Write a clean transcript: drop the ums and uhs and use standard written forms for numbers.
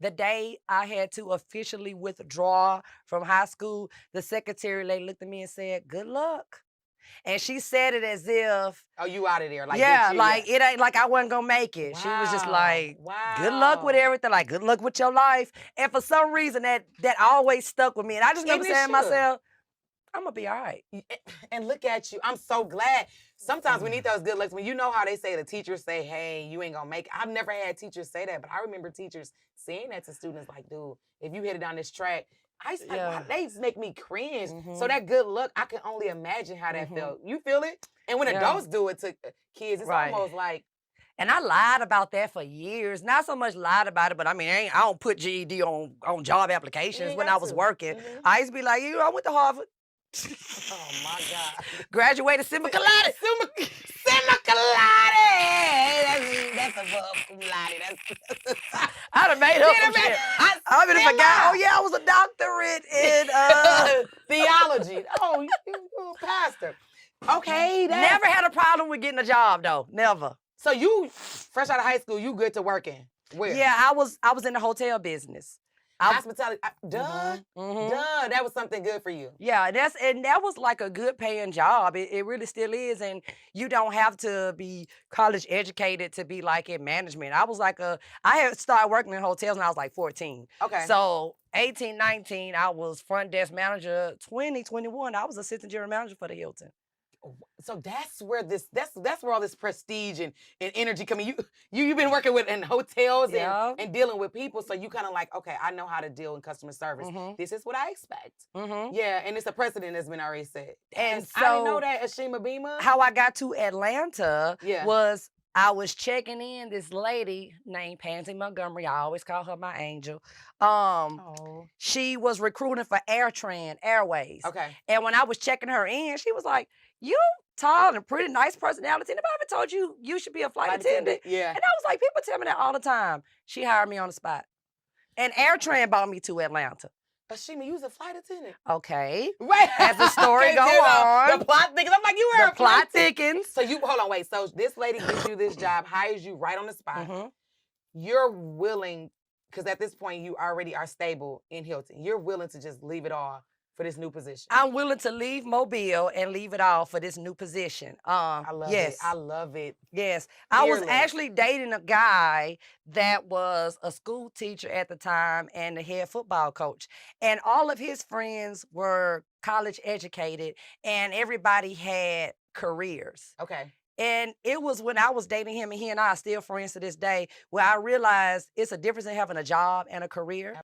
the day I had to officially withdraw from high school, the secretary lady looked at me and said, "Good luck." And she said it as if, Oh, you out of there. Like, bitch, yeah, you, yeah. like it ain't like I wasn't gonna make it. She was just Wow. like, "Good luck with Wow. everything, like good luck with your life." And for some reason that always stuck with me. And I just remember And it saying to should. myself, "I'm gonna be all right." And look at you. I'm so glad. Sometimes we need those good looks. When you know how they say the teachers say, hey, you ain't gonna make it. I've never had teachers say that, but I remember teachers saying that to students like, dude, if you hit it on this track, I used to like, Yeah. wow, they just make me cringe. So Mhm. that good luck, I can only imagine how that Mhm. felt. You feel it? And when Yeah. adults do it to kids, it's Right. almost like, And I lied about that for years. Not so much lied about it, but I mean, I don't put GED on job you applications ain't when I got was to. working. Hmm. I used to be like, I went to Harvard. Oh my God. Graduated summa cum laude. Summa cum laude. That's above cum laude. That's I done made up Get some him shit. I I been forgot. Oh simmer. yeah, I was a doctorate in Theology. Oh, you a pastor. Okay, never that's had a problem with getting a job though. Never. so you fresh out of high school, you good to working. Where? Yeah, I was in the hotel business. I Hospitality. Duh. mhm. Mhm. Duh. That was something good for you. Yeah, that was like a good paying job. It really still is. And you don't have to be college educated to be like in management. I had started working in hotels when I was like 14. Okay. So 18, 19, I was front desk manager. 20, 21, I was assistant general manager for the Hilton. So that's where that's where all this prestige and energy coming. You've been working with in hotels Yeah. and dealing with people, so you kind of like, okay, I know how to deal in customer service. Mhm. This is what I expect. Mhm. Yeah, and it's a precedent that's been already set. And I didn't know so that Ashima Bima. how I got to Atlanta Yeah. was I was checking in this lady named Pansy Montgomery. I always call her my angel. Um, Oh. she was recruiting for AirTran Airways. Okay. And when I was checking her in, she was like, "You tall and pretty, nice personality. Nobody ever told you you should be a flight Flight attendant?" attendant. Yeah. And I was like, people tell me that all the time. She hired me on the spot. And AirTran brought me to Atlanta. Ashima, you was a flight attendant. Okay. Right. As the story Okay, go on, the plot thickens. I'm like, you were the a flight plot attendant. thickens. So you hold on, wait. So this lady gives you this job, hires you right on the spot. Hmm. You're willing, because at this point you already are stable in Hilton. You're willing to just leave it all for this new position. I'm willing to leave Mobile and leave it all for this new position. I love it. I Yes, love it. yes. I was Fearless. actually dating a guy that was a school teacher at the time and the head football coach. And all of his friends were college educated and everybody had careers. Okay. And it was when I was dating him and he and I are still friends to this day where I realized it's a difference in having a job and a career.